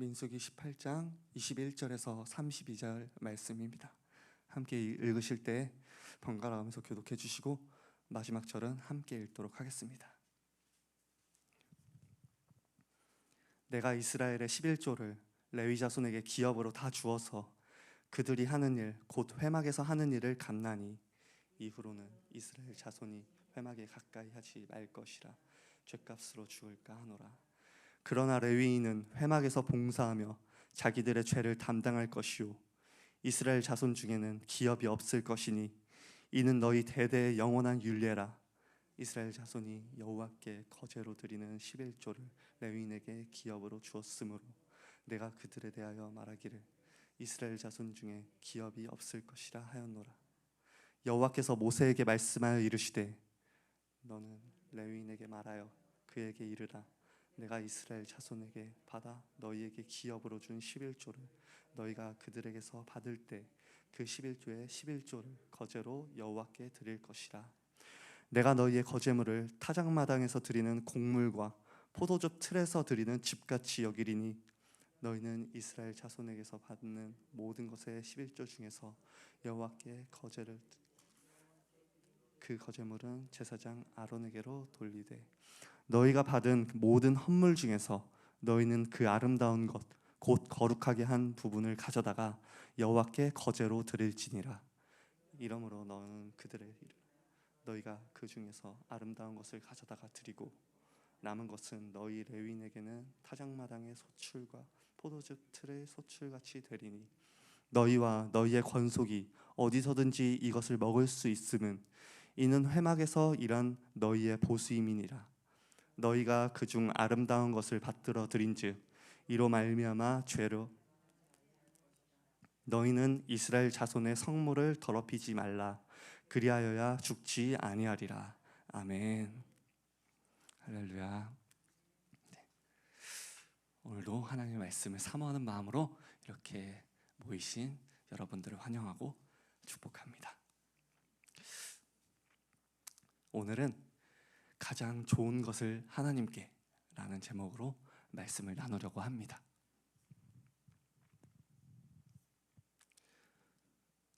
민수기 18장 21절에서 32절 말씀입니다. 함께 읽으실 때 번갈아 가면서 교독해 주시고 마지막 절은 함께 읽도록 하겠습니다. 내가 이스라엘의 11조를 레위 자손에게 기업으로 다 주어서 그들이 하는 일 곧 회막에서 하는 일을 감나니 이후로는 이스라엘 자손이 회막에 가까이 하지 말 것이라 죗값으로 죽을까 하노라. 그러나 레위인은 회막에서 봉사하며 자기들의 죄를 담당할 것이요 이스라엘 자손 중에는 기업이 없을 것이니 이는 너희 대대의 영원한 율례라. 이스라엘 자손이 여호와께 거제로 드리는 11조를 레위인에게 기업으로 주었으므로 내가 그들에 대하여 말하기를 이스라엘 자손 중에 기업이 없을 것이라 하였노라. 여호와께서 모세에게 말씀하여 이르시되 너는 레위인에게 말하여 그에게 이르라. 내가 이스라엘 자손에게 받아 너희에게 기업으로 준 11조를 너희가 그들에게서 받을 때 그 11조의 11조를 거제로 여호와께 드릴 것이라. 내가 너희의 거제물을 타작마당에서 드리는 곡물과 포도즙 틀에서 드리는 즙같이 여기리니 너희는 이스라엘 자손에게서 받는 모든 것의 11조 중에서 여호와께 거제를 그 거제물은 제사장 아론에게로 돌리되 너희가 받은 모든 헌물 중에서 너희는 그 아름다운 것 곧 거룩하게 한 부분을 가져다가 여호와께 거제로 드릴지니라. 이러므로 너는 그들의 너희가 그 중에서 아름다운 것을 가져다가 드리고 남은 것은 너희 레위인에게는 타작마당의 소출과 포도즙 틀의 소출같이 되리니 너희와 너희의 권속이 어디서든지 이것을 먹을 수 있음은 이는 회막에서 일한 너희의 보수임이니라. 너희가 그중 아름다운 것을 받들어 드린즉 이로 말미암아 죄로 너희는 이스라엘 자손의 성물을 더럽히지 말라. 그리하여야 죽지 아니하리라. 아멘. 할렐루야. 네. 오늘도 하나님의 말씀을 사모하는 마음으로 이렇게 모이신 여러분들을 환영하고 축복합니다. 오늘은 가장 좋은 것을 하나님께 라는 제목으로 말씀을 나누려고 합니다.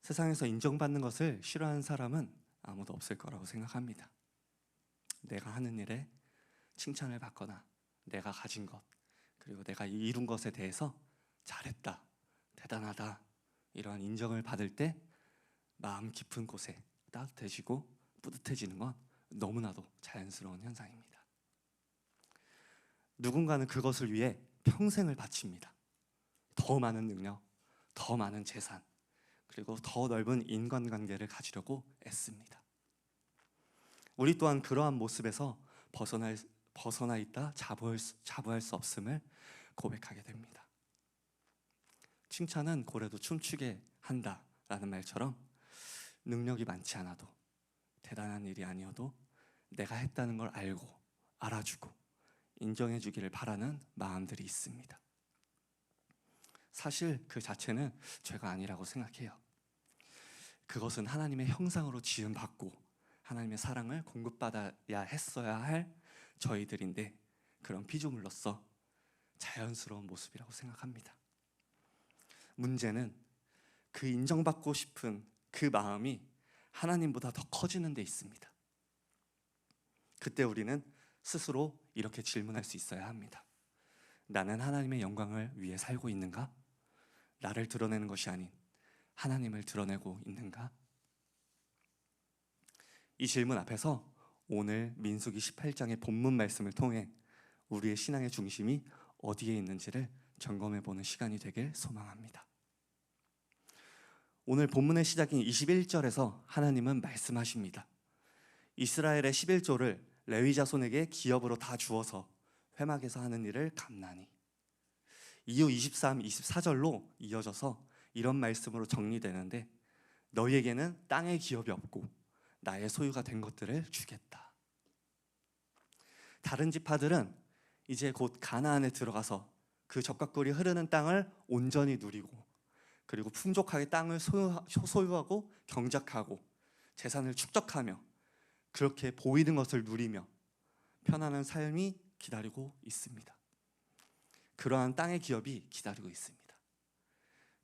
세상에서 인정받는 것을 싫어하는 사람은 아무도 없을 거라고 생각합니다. 내가 하는 일에 칭찬을 받거나 내가 가진 것 그리고 내가 이룬 것에 대해서 잘했다, 대단하다 이러한 인정을 받을 때 마음 깊은 곳에 따뜻해지고 뿌듯해지는 건 너무나도 자연스러운 현상입니다. 누군가는 그것을 위해 평생을 바칩니다. 더 많은 능력, 더 많은 재산, 그리고 더 넓은 인간관계를 가지려고 애씁니다. 우리 또한 그러한 모습에서 벗어나 있다 자부할 수 없음을 고백하게 됩니다. 칭찬은 고래도 춤추게 한다라는 말처럼 능력이 많지 않아도 대단한 일이 아니어도 내가 했다는 걸 알고 알아주고 인정해 주기를 바라는 마음들이 있습니다. 사실 그 자체는 죄가 아니라고 생각해요. 그것은 하나님의 형상으로 지음받고 하나님의 사랑을 공급받아야 했어야 할 저희들인데 그런 피조물로서 자연스러운 모습이라고 생각합니다. 문제는 그 인정받고 싶은 그 마음이 하나님보다 더 커지는 데 있습니다. 그때 우리는 스스로 이렇게 질문할 수 있어야 합니다. 나는 하나님의 영광을 위해 살고 있는가? 나를 드러내는 것이 아닌 하나님을 드러내고 있는가? 이 질문 앞에서 오늘 민수기 18장의 본문 말씀을 통해 우리의 신앙의 중심이 어디에 있는지를 점검해 보는 시간이 되길 소망합니다. 오늘 본문의 시작인 21절에서 하나님은 말씀하십니다. 이스라엘의 11조를 레위 자손에게 기업으로 다 주어서 회막에서 하는 일을 감나니. 이후 23, 24절로 이어져서 이런 말씀으로 정리되는데 너희에게는 땅의 기업이 없고 나의 소유가 된 것들을 주겠다. 다른 지파들은 이제 곧 가나안에 들어가서 그 적각골이 흐르는 땅을 온전히 누리고 그리고 풍족하게 땅을 소유하고 경작하고 재산을 축적하며 그렇게 보이는 것을 누리며 편안한 삶이 기다리고 있습니다. 그러한 땅의 기업이 기다리고 있습니다.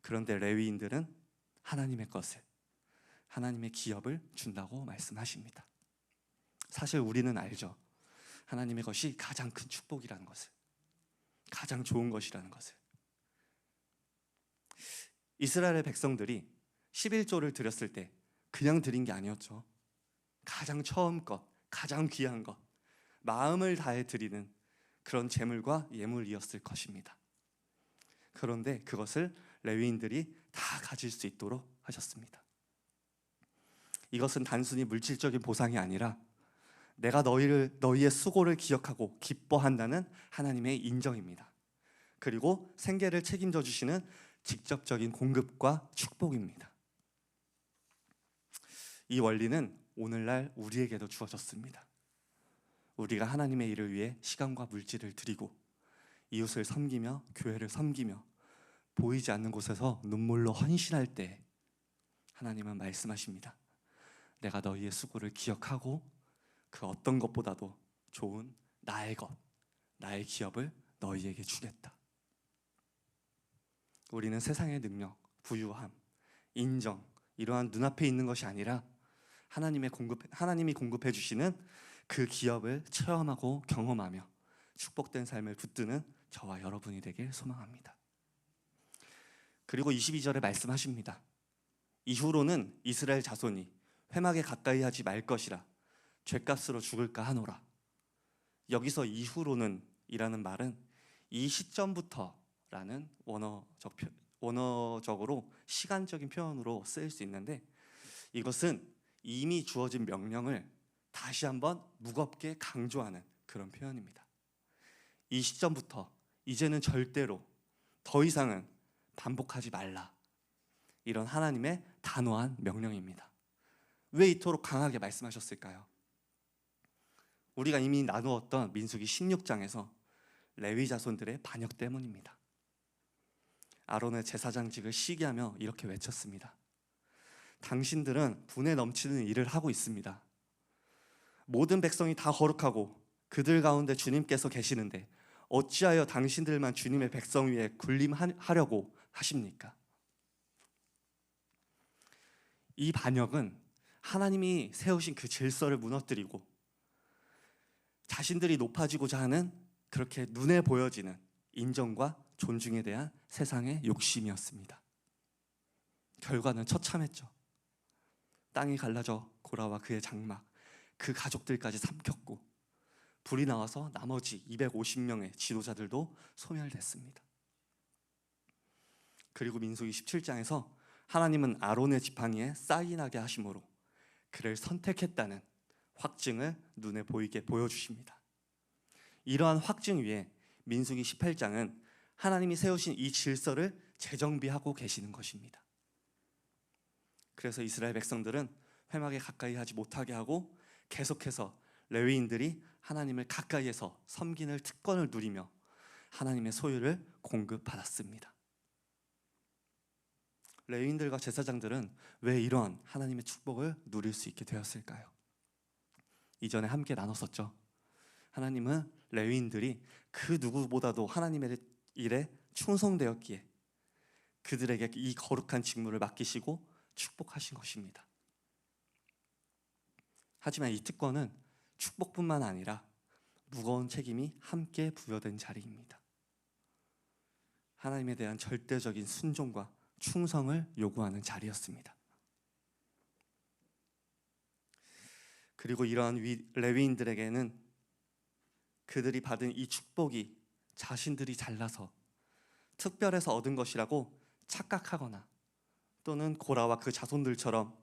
그런데 레위인들은 하나님의 것을, 하나님의 기업을 준다고 말씀하십니다. 사실 우리는 알죠. 하나님의 것이 가장 큰 축복이라는 것을, 가장 좋은 것이라는 것을. 이스라엘의 백성들이 11조를 드렸을 때 그냥 드린 게 아니었죠. 가장 처음 것, 가장 귀한 것, 마음을 다해 드리는 그런 제물과 예물이었을 것입니다. 그런데 그것을 레위인들이 다 가질 수 있도록 하셨습니다. 이것은 단순히 물질적인 보상이 아니라 내가 너희의 수고를 기억하고 기뻐한다는 하나님의 인정입니다. 그리고 생계를 책임져 주시는 직접적인 공급과 축복입니다. 이 원리는 오늘날 우리에게도 주어졌습니다. 우리가 하나님의 일을 위해 시간과 물질을 드리고 이웃을 섬기며 교회를 섬기며 보이지 않는 곳에서 눈물로 헌신할 때 하나님은 말씀하십니다. 내가 너희의 수고를 기억하고 그 어떤 것보다도 좋은 나의 것, 나의 기업을 너희에게 주겠다. 우리는 세상의 능력, 부유함, 인정, 이러한 눈앞에 있는 것이 아니라 하나님이 공급해 주시는 그 기업을 체험하고 경험하며 축복된 삶을 붙드는 저와 여러분이 되길 소망합니다. 그리고 22절에 말씀하십니다. 이후로는 이스라엘 자손이 회막에 가까이 하지 말 것이라 죗값으로 죽을까 하노라. 여기서 이후로는 이라는 말은 이 시점부터라는 원어적으로 시간적인 표현으로 쓰일 수 있는데, 이것은 이미 주어진 명령을 다시 한번 무겁게 강조하는 그런 표현입니다. 이 시점부터 이제는 절대로 더 이상은 반복하지 말라, 이런 하나님의 단호한 명령입니다. 왜 이토록 강하게 말씀하셨을까요? 우리가 이미 나누었던 민수기 16장에서 레위 자손들의 반역 때문입니다. 아론의 제사장직을 시기하며 이렇게 외쳤습니다. 당신들은 분에 넘치는 일을 하고 있습니다. 모든 백성이 다 거룩하고 그들 가운데 주님께서 계시는데 어찌하여 당신들만 주님의 백성 위에 군림하려고 하십니까? 이 반역은 하나님이 세우신 그 질서를 무너뜨리고 자신들이 높아지고자 하는, 그렇게 눈에 보여지는 인정과 존중에 대한 세상의 욕심이었습니다. 결과는 처참했죠. 땅이 갈라져 고라와 그의 장막, 그 가족들까지 삼켰고 불이 나와서 나머지 250명의 지도자들도 소멸됐습니다. 그리고 민수기 17장에서 하나님은 아론의 지팡이에 쌀이 나게 하심으로 그를 선택했다는 확증을 눈에 보이게 보여주십니다. 이러한 확증 위에 민수기 18장은 하나님이 세우신 이 질서를 재정비하고 계시는 것입니다. 그래서 이스라엘 백성들은 회막에 가까이 하지 못하게 하고 계속해서 레위인들이 하나님을 가까이에서 섬기는 특권을 누리며 하나님의 소유를 공급받았습니다. 레위인들과 제사장들은 왜 이러한 하나님의 축복을 누릴 수 있게 되었을까요? 이전에 함께 나눴었죠. 하나님은 레위인들이 그 누구보다도 하나님의 일에 충성되었기에 그들에게 이 거룩한 직무를 맡기시고 축복하신 것입니다. 하지만 이 특권은 축복뿐만 아니라 무거운 책임이 함께 부여된 자리입니다. 하나님에 대한 절대적인 순종과 충성을 요구하는 자리였습니다. 그리고 이러한 레위인들에게는 그들이 받은 이 축복이 자신들이 잘나서 특별해서 얻은 것이라고 착각하거나 또는 고라와 그 자손들처럼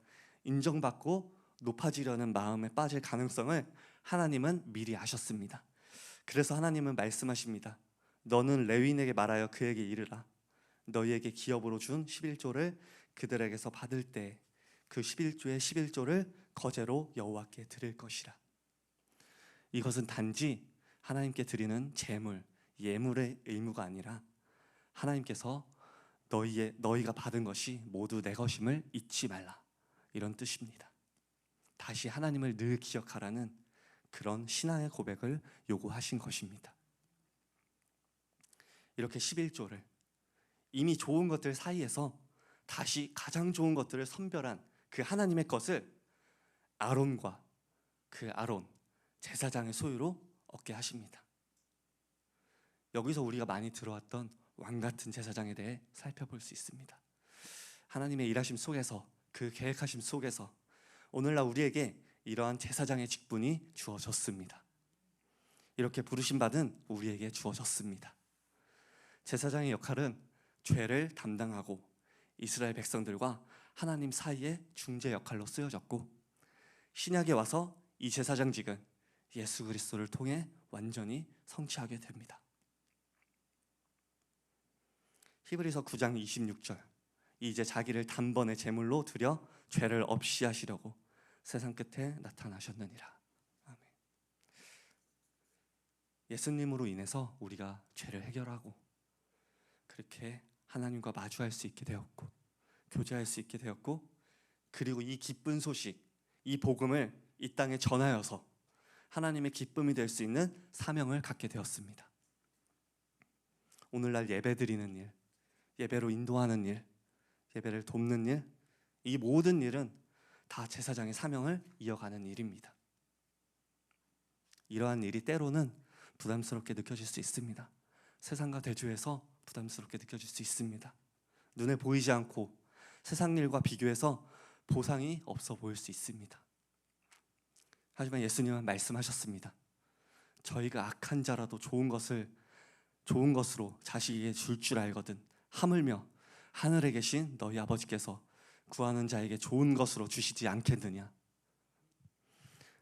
인정받고 높아지려는 마음에 빠질 가능성을 하나님은 미리 아셨습니다. 그래서 하나님은 말씀하십니다. 너는 레위인에게 말하여 그에게 이르라. 너희에게 기업으로 준 11조를 그들에게서 받을 때 그 11조의 11조를 거제로 여호와께 드릴 것이라. 이것은 단지 하나님께 드리는 제물, 예물의 의무가 아니라 하나님께서 너희가 받은 것이 모두 내 것임을 잊지 말라, 이런 뜻입니다. 다시 하나님을 늘 기억하라는 그런 신앙의 고백을 요구하신 것입니다. 이렇게 11조를 이미 좋은 것들 사이에서 다시 가장 좋은 것들을 선별한 그 하나님의 것을 아론과 그 아론 제사장의 소유로 얻게 하십니다. 여기서 우리가 많이 들어왔던 왕같은 제사장에 대해 살펴볼 수 있습니다. 하나님의 일하심 속에서, 그 계획하심 속에서 오늘날 우리에게 이러한 제사장의 직분이 주어졌습니다. 이렇게 부르심 받은 우리에게 주어졌습니다. 제사장의 역할은 죄를 담당하고 이스라엘 백성들과 하나님 사이의 중재 역할로 쓰여졌고, 신약에 와서 이 제사장직은 예수 그리스도를 통해 완전히 성취하게 됩니다. 히브리서 9장 26절, 이제 자기를 단번에 제물로 드려 죄를 없이 하시려고 세상 끝에 나타나셨느니라. 아멘. 예수님으로 인해서 우리가 죄를 해결하고 그렇게 하나님과 마주할 수 있게 되었고 교제할 수 있게 되었고, 그리고 이 기쁜 소식, 이 복음을 이 땅에 전하여서 하나님의 기쁨이 될 수 있는 사명을 갖게 되었습니다. 오늘날 예배드리는 일, 예배로 인도하는 일, 예배를 돕는 일, 이 모든 일은 다 제사장의 사명을 이어가는 일입니다. 이러한 일이 때로는 부담스럽게 느껴질 수 있습니다. 세상과 대조해서 부담스럽게 느껴질 수 있습니다. 눈에 보이지 않고 세상 일과 비교해서 보상이 없어 보일 수 있습니다. 하지만 예수님은 말씀하셨습니다. 저희가 악한 자라도 좋은 것으로 자식에게 줄 줄 알거든 하물며 하늘에 계신 너희 아버지께서 구하는 자에게 좋은 것으로 주시지 않겠느냐.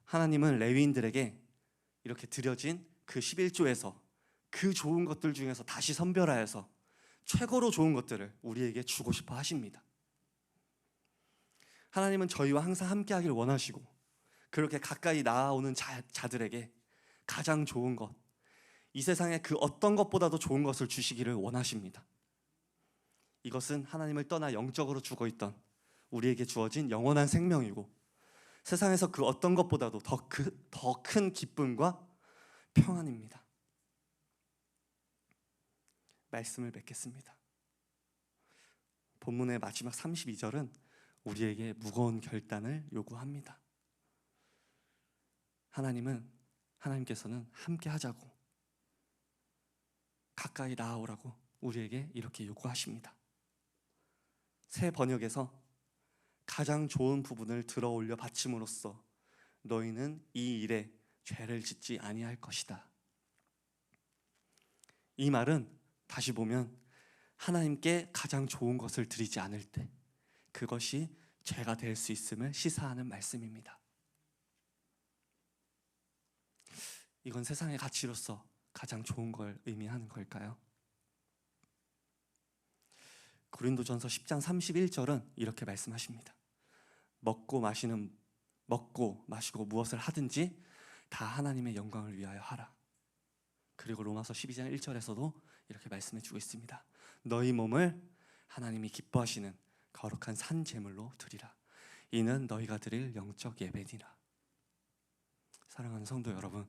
하나님은 레위인들에게 이렇게 드려진 그 11조에서 그 좋은 것들 중에서 다시 선별하여서 최고로 좋은 것들을 우리에게 주고 싶어 하십니다. 하나님은 저희와 항상 함께 하길 원하시고, 그렇게 가까이 나아오는 자들에게 가장 좋은 것, 이 세상의 그 어떤 것보다도 좋은 것을 주시기를 원하십니다. 이것은 하나님을 떠나 영적으로 죽어있던 우리에게 주어진 영원한 생명이고, 세상에서 그 어떤 것보다도 더 큰 기쁨과 평안입니다. 말씀을 맺겠습니다. 본문의 마지막 32절은 우리에게 무거운 결단을 요구합니다. 하나님께서는 함께 하자고, 가까이 나아오라고 우리에게 이렇게 요구하십니다. 새 번역에서 가장 좋은 부분을 들어 올려 바침으로써 너희는 이 일에 죄를 짓지 아니할 것이다. 이 말은 다시 보면 하나님께 가장 좋은 것을 드리지 않을 때 그것이 죄가 될 수 있음을 시사하는 말씀입니다. 이건 세상의 가치로서 가장 좋은 걸 의미하는 걸까요? 고린도전서 10장 31절은 이렇게 말씀하십니다. 먹고 마시고 무엇을 하든지 다 하나님의 영광을 위하여 하라. 그리고 로마서 12장 1절에서도 이렇게 말씀해 주고 있습니다. 너희 몸을 하나님이 기뻐하시는 거룩한 산 제물로 드리라. 이는 너희가 드릴 영적 예배니라. 사랑하는 성도 여러분,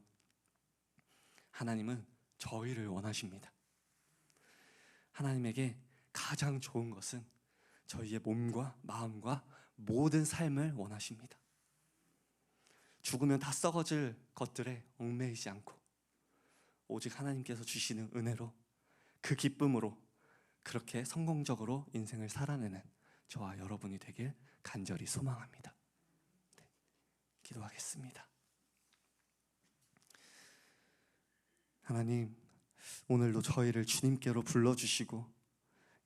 하나님은 저희를 원하십니다. 하나님에게 가장 좋은 것은 저희의 몸과 마음과 모든 삶을 원하십니다. 죽으면 다 썩어질 것들에 얽매이지 않고 오직 하나님께서 주시는 은혜로, 그 기쁨으로 그렇게 성공적으로 인생을 살아내는 저와 여러분이 되길 간절히 소망합니다. 네, 기도하겠습니다. 하나님, 오늘도 저희를 주님께로 불러주시고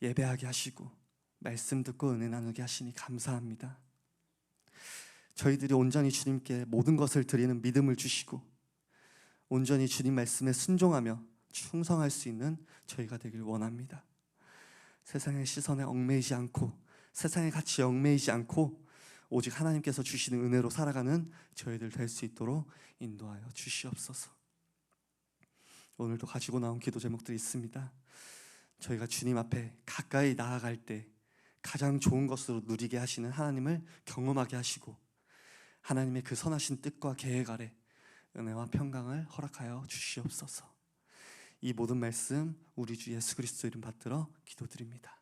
예배하게 하시고 말씀 듣고 은혜 나누게 하시니 감사합니다. 저희들이 온전히 주님께 모든 것을 드리는 믿음을 주시고 온전히 주님 말씀에 순종하며 충성할 수 있는 저희가 되길 원합니다. 세상의 시선에 얽매이지 않고 세상의 가치에 얽매이지 않고 오직 하나님께서 주시는 은혜로 살아가는 저희들 될 수 있도록 인도하여 주시옵소서. 오늘도 가지고 나온 기도 제목들이 있습니다. 저희가 주님 앞에 가까이 나아갈 때 가장 좋은 것으로 누리게 하시는 하나님을 경험하게 하시고 하나님의 그 선하신 뜻과 계획 아래 은혜와 평강을 허락하여 주시옵소서. 이 모든 말씀 우리 주 예수 그리스도 이름 받들어 기도드립니다.